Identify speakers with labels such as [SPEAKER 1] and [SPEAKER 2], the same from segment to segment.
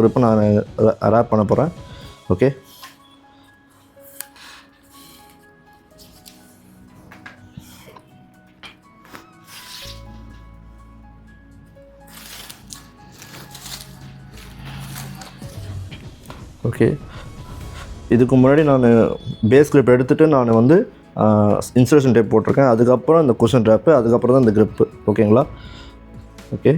[SPEAKER 1] grip நான் wrap பண்ண போகிறேன். Okay, okay. இதுக்கு முன்னாடி நான் பேஸ் கிரிப் எடுத்துகிட்டு நான் வந்து இன்சுலேஷன் டேப் போட்டிருக்கேன். அதுக்கப்புறம் இந்த குஷன் ட்ராப்பு, அதுக்கப்புறம் தான் இந்த கிரிப்பு. ஓகேங்களா? ஓகே,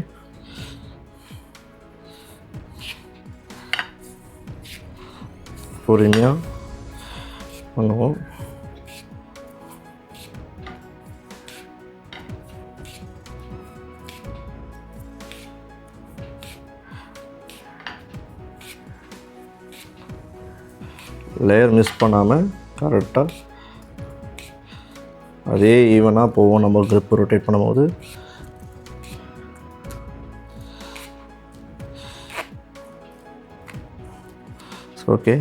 [SPEAKER 1] பொறுமையாக பண்ணுவோம். லேயர் மிஸ் பண்ணாமல் கரெக்டாக அதே ஈவனாக போவோம் நம்ம கிரிப் ரொட்டேட் பண்ணும்போது. ஓகே,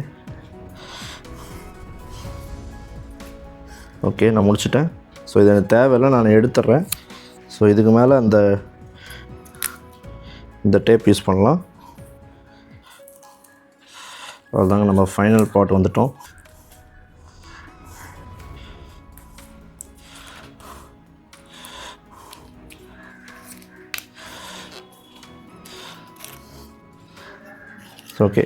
[SPEAKER 1] ஓகே, நான் முடிச்சிட்டேன். ஸோ இது எனக்கு தேவையில்லை, நான் எடுத்துட்றேன். ஸோ இதுக்கு மேலே இந்த டேப் யூஸ் பண்ணலாம். அதுதாங்க நம்ம ஃபைனல் பார்ட் வந்துட்டோம். ஓகே.